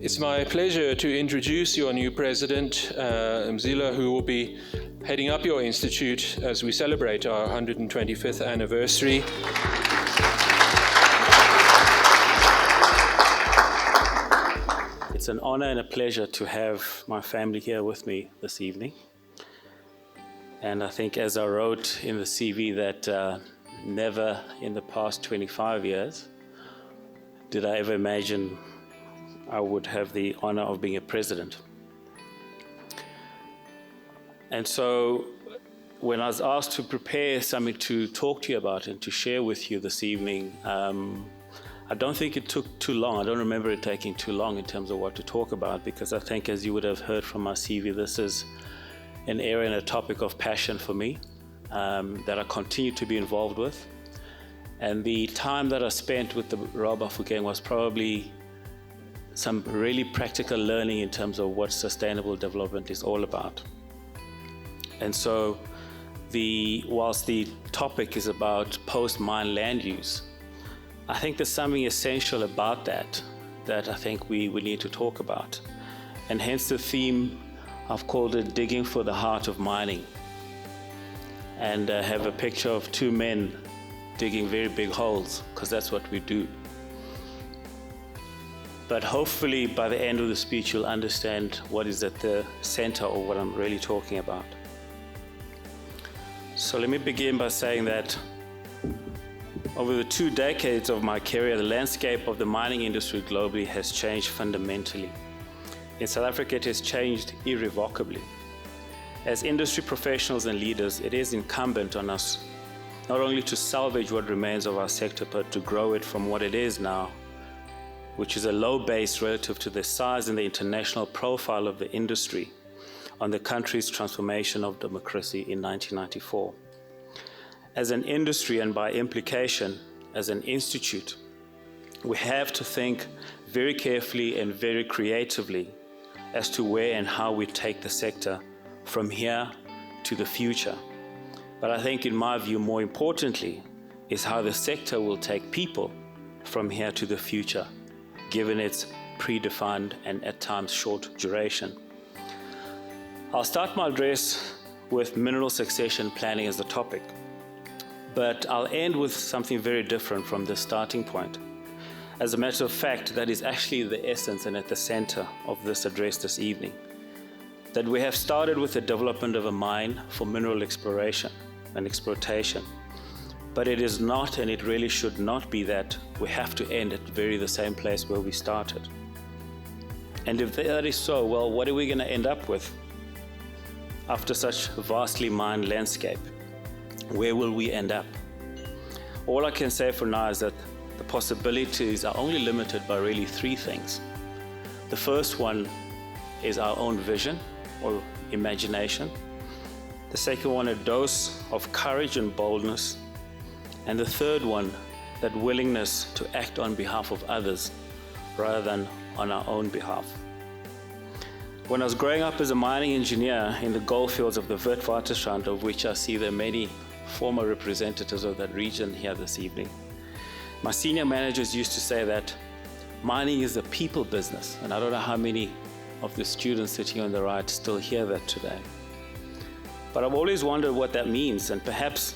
It's my pleasure to introduce your new president, Mzila, who will be heading up your institute as we celebrate our 125th anniversary. It's an honor and a pleasure to have my family here with me this evening. And I think, as I wrote in the CV, that never in the past 25 years did I ever imagine I would have the honor of being a president. And so when I was asked to prepare something to talk to you about and to share with you this evening, I don't think it took too long. I don't remember it taking too long in terms of what to talk about, because I think, as you would have heard from my CV, this is an area and a topic of passion for me that I continue to be involved with. And the time that I spent with the Royal Bafokeng was probably some really practical learning in terms of what sustainable development is all about. And so whilst the topic is about post-mine land use, I think there's something essential about that I think we need to talk about. And hence the theme, I've called it Digging for the Heart of Mining. And I have a picture of two men digging very big holes, because that's what we do. But hopefully by the end of the speech you'll understand what is at the center of what I'm really talking about. So let me begin by saying that over the 2 decades of my career, the landscape of the mining industry globally has changed fundamentally. In South Africa, it has changed irrevocably. As industry professionals and leaders, it is incumbent on us not only to salvage what remains of our sector, but to grow it from what it is now, which is a low base relative to the size and the international profile of the industry on the country's transformation of democracy in 1994. As an industry, and by implication, as an institute, we have to think very carefully and very creatively as to where and how we take the sector from here to the future. But I think, in my view, more importantly, is how the sector will take people from here to the future, given its predefined and at times short duration. I'll start my address with mineral succession planning as the topic, but I'll end with something very different from the starting point. As a matter of fact, that is actually the essence and at the center of this address this evening. That we have started with the development of a mine for mineral exploration and exploitation, but it is not, and it really should not be, that we have to end at the same place where we started. And if that is so, well, what are we going to end up with after such a vastly mined landscape? Where will we end up? All I can say for now is that the possibilities are only limited by really three things. The first one is our own vision or imagination. The second one, a dose of courage and boldness. And the third one, that willingness to act on behalf of others rather than on our own behalf. When I was growing up as a mining engineer in the goldfields of the Witwatersrand, of which I see there are many former representatives of that region here this evening, my senior managers used to say that mining is a people business, and I don't know how many of the students sitting on the right still hear that today. But I've always wondered what that means, and perhaps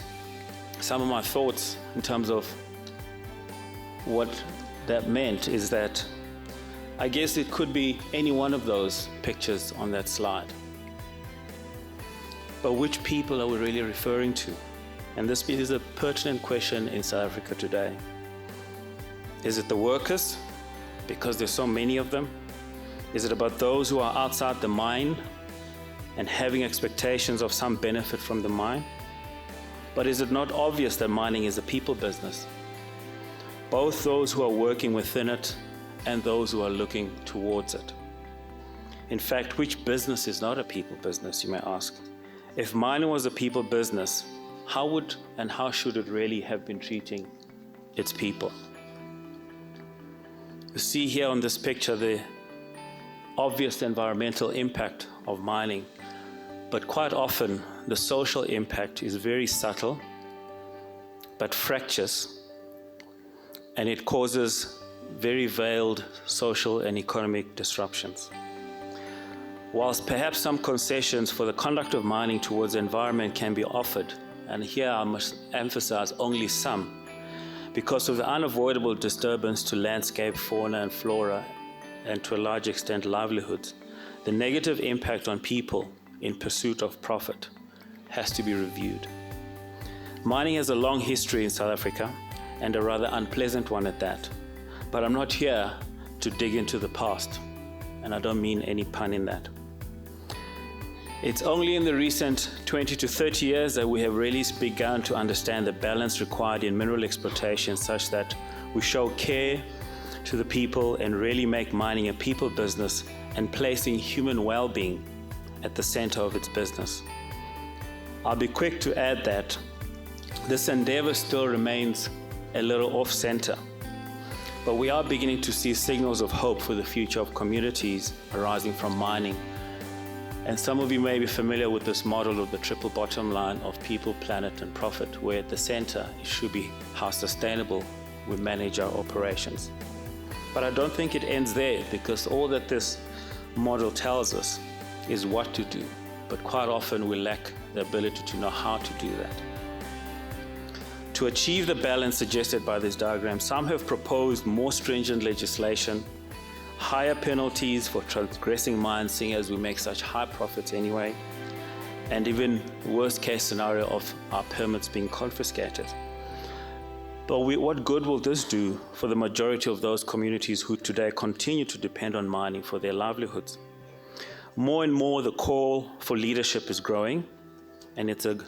some of my thoughts in terms of what that meant is that I guess it could be any one of those pictures on that slide. But which people are we really referring to? And this is a pertinent question in South Africa today. Is it the workers, because there's so many of them? Is it about those who are outside the mine and having expectations of some benefit from the mine? But is it not obvious that mining is a people business? Both those who are working within it and those who are looking towards it. In fact, which business is not a people business, you may ask? If mining was a people business, how would and how should it really have been treating its people? You see here on this picture the obvious environmental impact of mining, but quite often the social impact is very subtle but fractious, and it causes very veiled social and economic disruptions. Whilst perhaps some concessions for the conduct of mining towards the environment can be offered, and here I must emphasize only some, because of the unavoidable disturbance to landscape, fauna and flora, and to a large extent livelihoods, the negative impact on people in pursuit of profit has to be reviewed. Mining has a long history in South Africa, and a rather unpleasant one at that. But I'm not here to dig into the past, and I don't mean any pun in that. It's only in the recent 20 to 30 years that we have really begun to understand the balance required in mineral exploitation such that we show care to the people and really make mining a people business and placing human well-being at the center of its business. I'll be quick to add that this endeavor still remains a little off-center, but we are beginning to see signals of hope for the future of communities arising from mining. And some of you may be familiar with this model of the triple bottom line of people, planet, and profit, where at the center it should be how sustainable we manage our operations. But I don't think it ends there, because all that this model tells us is what to do, but quite often we lack the ability to know how to do that. To achieve the balance suggested by this diagram, some have proposed more stringent legislation, higher penalties for transgressing mines, seeing as we make such high profits anyway, and even worst case scenario of our permits being confiscated. But what good will this do for the majority of those communities who today continue to depend on mining for their livelihoods? More and more the call for leadership is growing, and it's a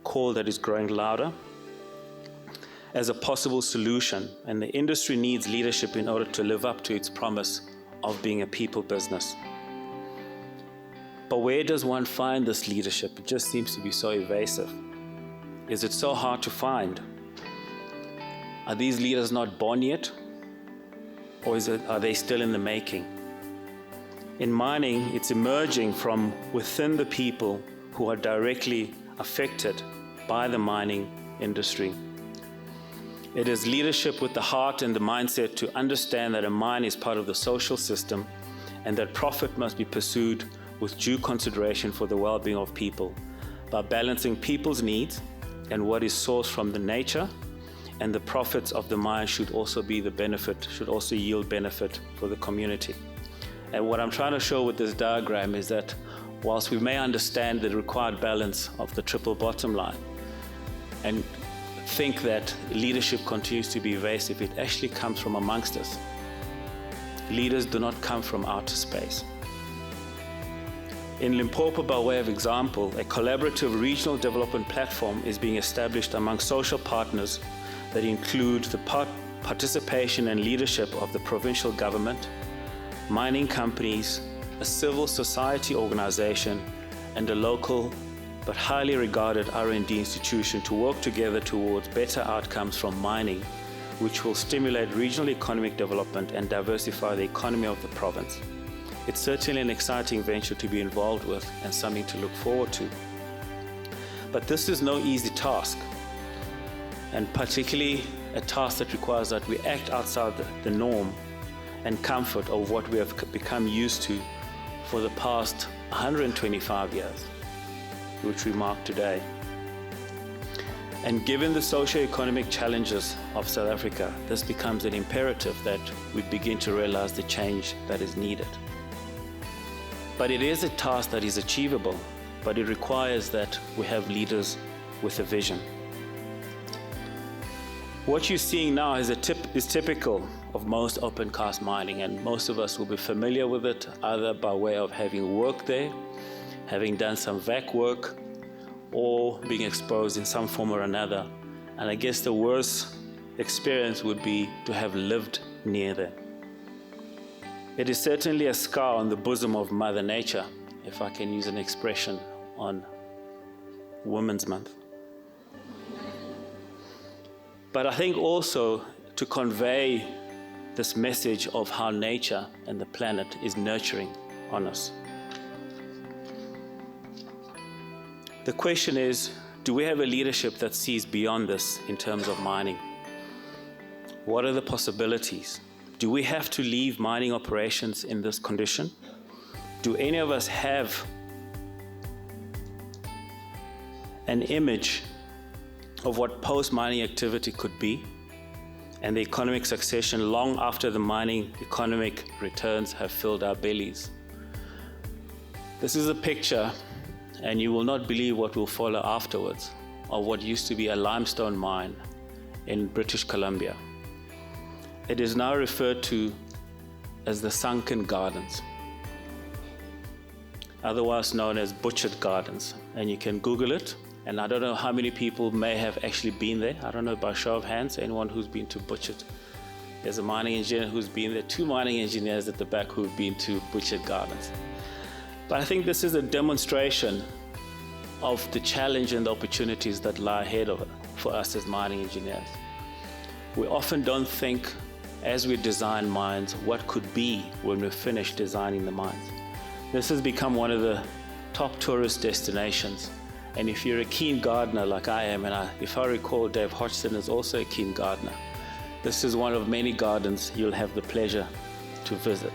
call that is growing louder as a possible solution, and the industry needs leadership in order to live up to its promise of being a people business. But where does one find this leadership? It just seems to be so evasive. Is it so hard to find? Are these leaders not born yet? Or are they still in the making? In mining, it's emerging from within the people who are directly affected by the mining industry. It is leadership with the heart and the mindset to understand that a mine is part of the social system and that profit must be pursued with due consideration for the well-being of people by balancing people's needs and what is sourced from the nature, and the profits of the mine should also yield benefit for the community. And what I'm trying to show with this diagram is that whilst we may understand the required balance of the triple bottom line and think that leadership continues to be evasive, it actually comes from amongst us. Leaders do not come from outer space. In Limpopo, by way of example, a collaborative regional development platform is being established among social partners that include the participation and leadership of the provincial government, mining companies, a civil society organization, and a local but highly regarded R&D institution to work together towards better outcomes from mining, which will stimulate regional economic development and diversify the economy of the province. It's certainly an exciting venture to be involved with and something to look forward to. But this is no easy task, and particularly a task that requires that we act outside the norm and comfort of what we have become used to for the past 125 years. Which we mark today. And given the socio-economic challenges of South Africa, this becomes an imperative that we begin to realize the change that is needed. But it is a task that is achievable, but it requires that we have leaders with a vision. What you're seeing now is typical of most open cast mining, and most of us will be familiar with it either by way of having worked there, having done some vac work, or being exposed in some form or another. And I guess the worst experience would be to have lived near them. It is certainly a scar on the bosom of Mother Nature, if I can use an expression on Women's Month. But I think also to convey this message of how nature and the planet is nurturing on us. The question is, do we have a leadership that sees beyond this in terms of mining? What are the possibilities Do we have to leave mining operations in this condition? Do any of us have an image of what post-mining activity could be and the economic succession long after the mining economic returns have filled our bellies? This is a picture, and you will not believe what will follow afterwards, of what used to be a limestone mine in British Columbia. It is now referred to as the Sunken Gardens, otherwise known as Butchered Gardens. And you can Google it, and I don't know how many people may have actually been there. I don't know, by show of hands, anyone who's been to Butchered. There's a mining engineer who's been there, 2 mining engineers at the back who've been to Butchered Gardens. But I think this is a demonstration of the challenge and the opportunities that lie ahead of it for us as mining engineers. We often don't think, as we design mines, what could be when we're finished designing the mines. This has become one of the top tourist destinations. And if you're a keen gardener like I am, and if I recall, Dave Hodgson is also a keen gardener, this is one of many gardens you'll have the pleasure to visit.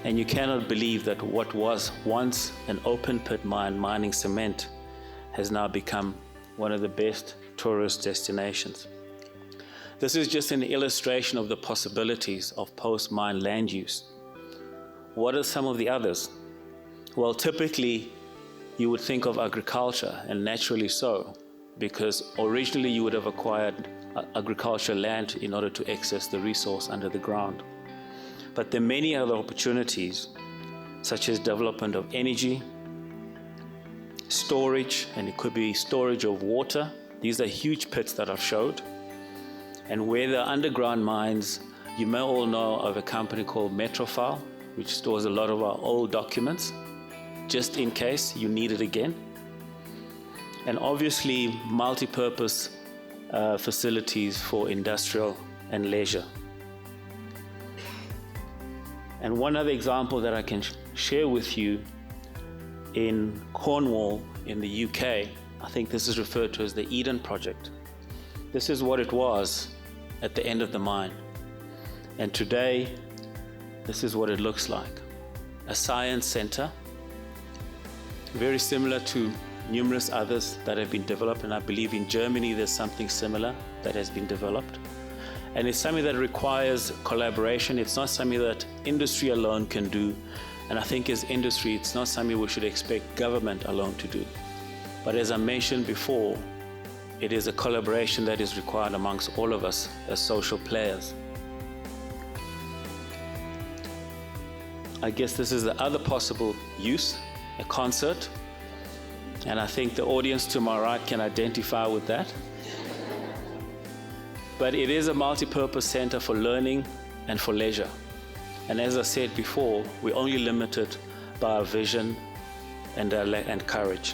And you cannot believe that what was once an open pit mine mining cement has now become one of the best tourist destinations. This is just an illustration of the possibilities of post-mine land use. What are some of the others? Well, typically you would think of agriculture, and naturally so, because originally you would have acquired agricultural land in order to access the resource under the ground. But there are many other opportunities, such as development of energy, storage, and it could be storage of water. These are huge pits that I've showed. And where there are underground mines, you may all know of a company called Metrofile, which stores a lot of our old documents, just in case you need it again. And obviously, multi-purpose facilities for industrial and leisure. And one other example that I can share with you, in Cornwall in the UK, I think this is referred to as the Eden Project. This is what it was at the end of the mine. And today, this is what it looks like. A science center, very similar to numerous others that have been developed, and I believe in Germany there's something similar that has been developed. And it's something that requires collaboration. It's not something that industry alone can do. And I think as industry, it's not something we should expect government alone to do. But as I mentioned before, it is a collaboration that is required amongst all of us as social players. I guess this is the other possible use, a concert. And I think the audience to my right can identify with that. But it is a multi-purpose center for learning and for leisure. And as I said before, we're only limited by our vision and courage.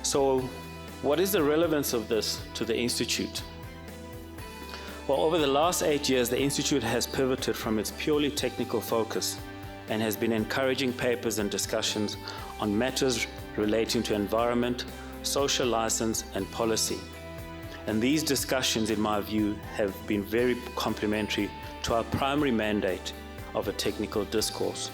So what is the relevance of this to the Institute? Well, over the last 8 years, the Institute has pivoted from its purely technical focus and has been encouraging papers and discussions on matters relating to environment, social license, and policy. And these discussions, in my view, have been very complementary to our primary mandate of a technical discourse.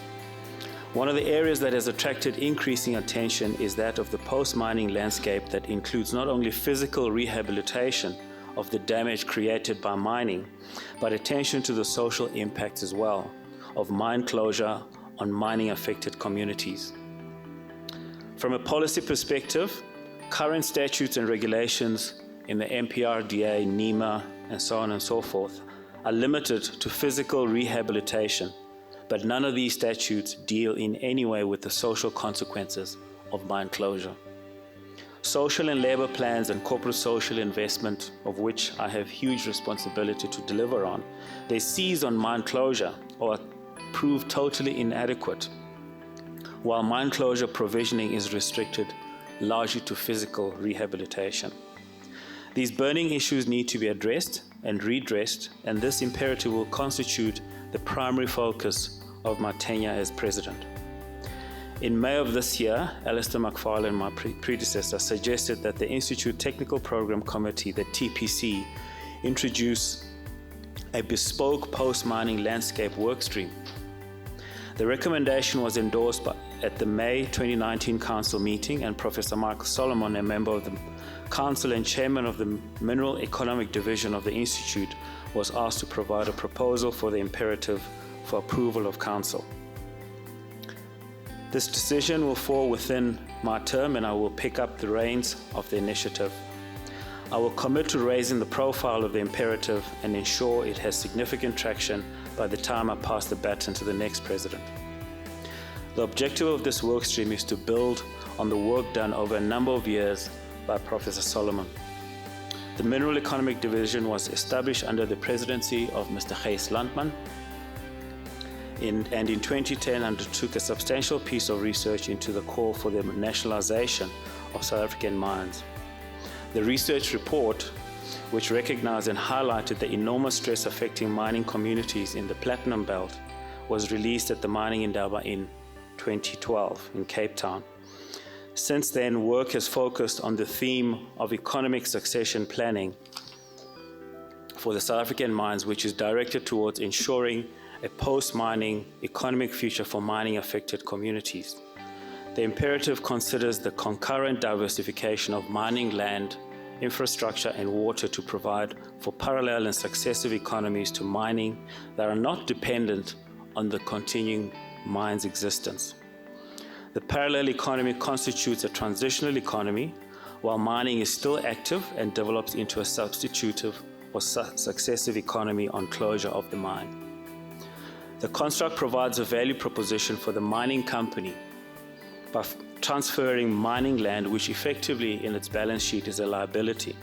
One of the areas that has attracted increasing attention is that of the post-mining landscape that includes not only physical rehabilitation of the damage created by mining, but attention to the social impacts as well of mine closure on mining-affected communities. From a policy perspective, current statutes and regulations in the MPRDA, NEMA, and so on and so forth are limited to physical rehabilitation, but none of these statutes deal in any way with the social consequences of mine closure. Social and labor plans and corporate social investment, of which I have huge responsibility to deliver on, they seize on mine closure or prove totally inadequate, while mine closure provisioning is restricted largely to physical rehabilitation. These burning issues need to be addressed and redressed, and this imperative will constitute the primary focus of my tenure as president. In May of this year, Alistair McFarlane, my predecessor, suggested that the Institute Technical Program Committee, the TPC, introduce a bespoke post-mining landscape workstream. The recommendation was endorsed at the May 2019 Council meeting, and Professor Michael Solomon, a member of the Council and Chairman of the Mineral Economic Division of the Institute, was asked to provide a proposal for the imperative for approval of Council. This decision will fall within my term, and I will pick up the reins of the initiative. I will commit to raising the profile of the imperative and ensure it has significant traction by the time I pass the baton to the next president. The objective of this workstream is to build on the work done over a number of years by Professor Solomon. The Mineral Economic Division was established under the presidency of Mr. Gijs Landman, and in 2010 undertook a substantial piece of research into the call for the nationalization of South African mines. The research report, which recognized and highlighted the enormous stress affecting mining communities in the Platinum Belt, was released at the Mining Indaba in 2012 in Cape Town. Since then, work has focused on the theme of economic succession planning for the South African mines, which is directed towards ensuring a post-mining economic future for mining-affected communities. The imperative considers the concurrent diversification of mining land, infrastructure and water to provide for parallel and successive economies to mining that are not dependent on the continuing mine's existence. The parallel economy constitutes a transitional economy while mining is still active and develops into a substitutive or successive economy on closure of the mine. The construct provides a value proposition for the mining company by transferring mining land, which effectively in its balance sheet is a liability,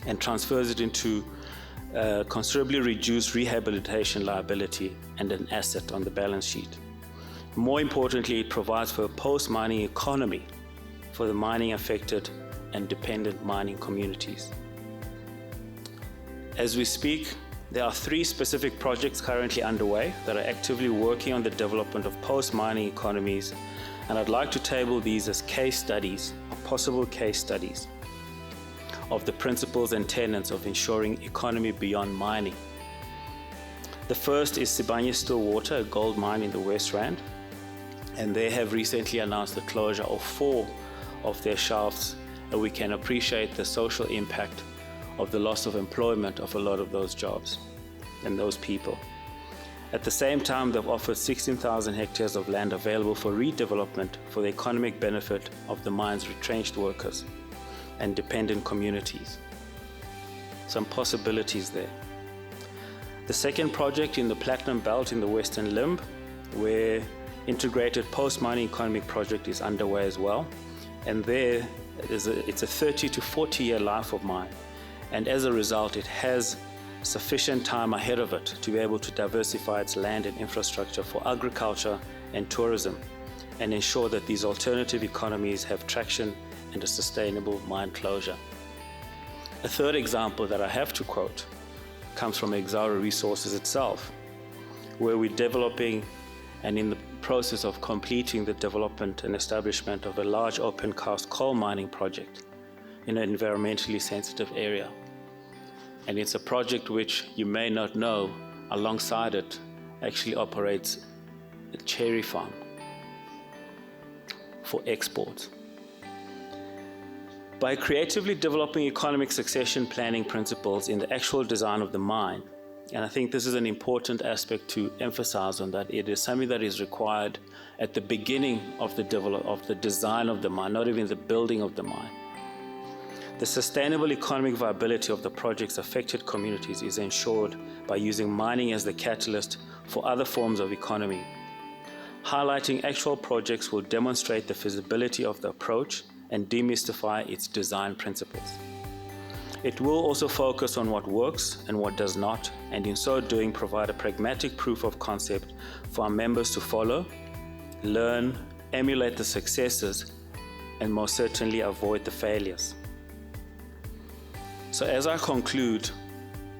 and transfers it into considerably reduced rehabilitation liability and an asset on the balance sheet. More importantly, it provides for a post-mining economy for the mining affected and dependent mining communities. As we speak, there are 3 specific projects currently underway that are actively working on the development of post-mining economies, and I'd like to table these as case studies, or possible case studies, of the principles and tenets of ensuring economy beyond mining. The first is Sibanye-Stillwater, a gold mine in the West Rand, and they have recently announced the closure of 4 of their shafts, and we can appreciate the social impact of the loss of employment of a lot of those jobs and those people. At the same time, they've offered 16,000 hectares of land available for redevelopment for the economic benefit of the mine's retrenched workers and dependent communities. Some possibilities there. The second project in the Platinum Belt in the Western Limb, where integrated post-mining economic project is underway as well, and there it's a 30 to 40 year life of mine, and as a result it has sufficient time ahead of it to be able to diversify its land and infrastructure for agriculture and tourism and ensure that these alternative economies have traction and a sustainable mine closure. A third example that I have to quote comes from Exxaro Resources itself, where we're developing and in the process of completing the development and establishment of a large open cast coal mining project in an environmentally sensitive area. And it's a project which you may not know, alongside it actually operates a cherry farm for export. By creatively developing economic succession planning principles in the actual design of the mine, and I think this is an important aspect to emphasize on that, it is something that is required at the beginning of the design of the mine, not even the building of the mine. The sustainable economic viability of the project's affected communities is ensured by using mining as the catalyst for other forms of economy. Highlighting actual projects will demonstrate the feasibility of the approach and demystify its design principles. It will also focus on what works and what does not, and in so doing provide a pragmatic proof of concept for our members to follow, learn, emulate the successes, and most certainly avoid the failures. So as I conclude,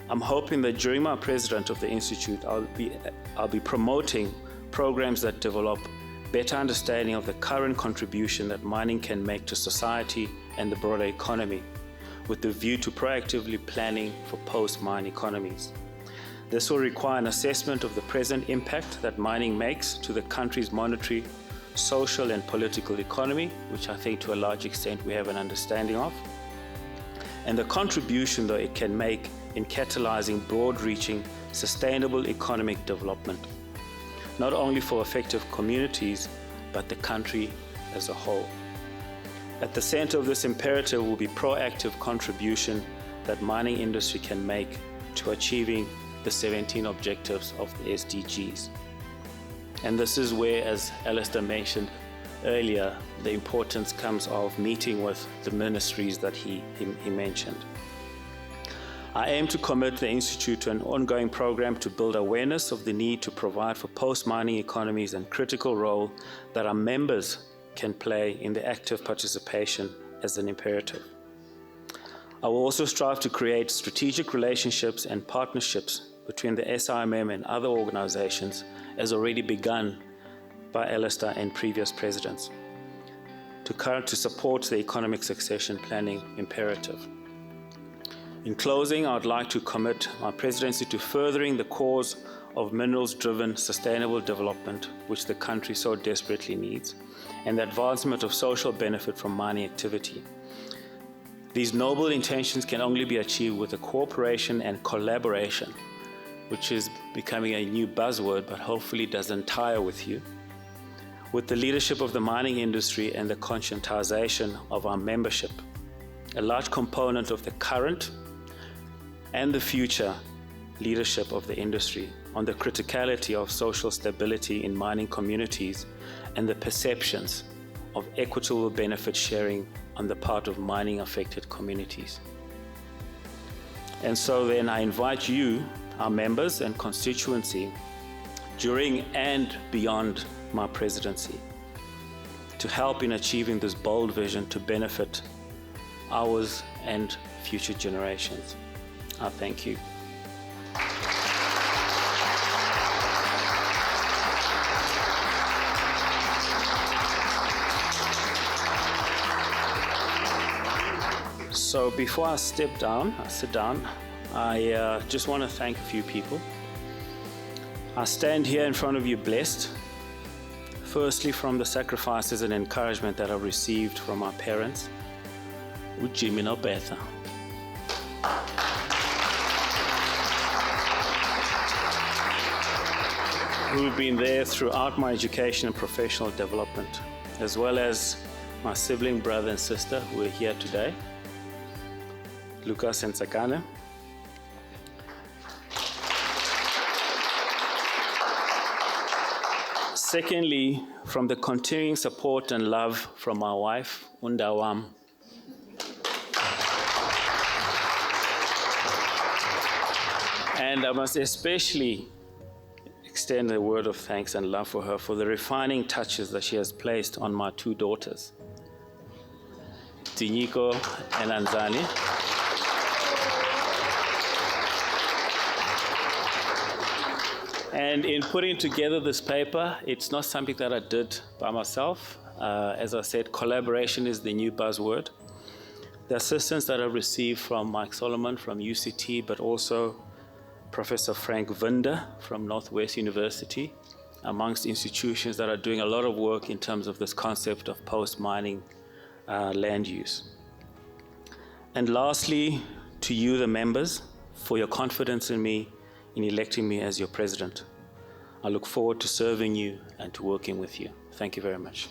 I'm hoping that during my president of the Institute, I'll be promoting programs that develop better understanding of the current contribution that mining can make to society and the broader economy, with the view to proactively planning for post-mine economies. This will require an assessment of the present impact that mining makes to the country's monetary, social and political economy, which I think to a large extent we have an understanding of, and the contribution that it can make in catalyzing broad-reaching, sustainable economic development, not only for affected communities, but the country as a whole. At the center of this imperative will be proactive contribution that mining industry can make to achieving the 17 objectives of the SDGs. And this is where, as Alistair mentioned earlier, the importance comes of meeting with the ministries that he mentioned. I aim to commit the Institute to an ongoing program to build awareness of the need to provide for post-mining economies and critical role that our members can play in the active participation as an imperative. I will also strive to create strategic relationships and partnerships between the SAIMM and other organizations, as already begun by Alistair and previous presidents, to support the economic succession planning imperative. In closing, I would like to commit my presidency to furthering the cause of minerals-driven sustainable development, which the country so desperately needs, and the advancement of social benefit from mining activity. These noble intentions can only be achieved with the cooperation and collaboration, which is becoming a new buzzword, but hopefully doesn't tire with you, with the leadership of the mining industry and the conscientization of our membership, a large component of the current and the future leadership of the industry on the criticality of social stability in mining communities and the perceptions of equitable benefit sharing on the part of mining affected communities. And so then I invite you, our members and constituency, during and beyond my presidency, to help in achieving this bold vision to benefit ours and future generations. I thank you. So before I sit down, I just want to thank a few people. I stand here in front of you blessed, firstly from the sacrifices and encouragement that I've received from my parents, Jimmy no Betha, who've been there throughout my education and professional development, as well as my sibling brother and sister who are here today, Lucas and Mthenjane. Secondly, from the continuing support and love from my wife, Undawam. And I must especially extend a word of thanks and love for her for the refining touches that she has placed on my two daughters, Tinyiko and Anzani. And in putting together this paper, it's not something that I did by myself. As I said, collaboration is the new buzzword. The assistance that I've received from Mike Solomon from UCT, but also Professor Frank Vinder from Northwest University, amongst institutions that are doing a lot of work in terms of this concept of post-mining land use. And lastly, to you, the members, for your confidence in me in electing me as your president. I look forward to serving you and to working with you. Thank you very much.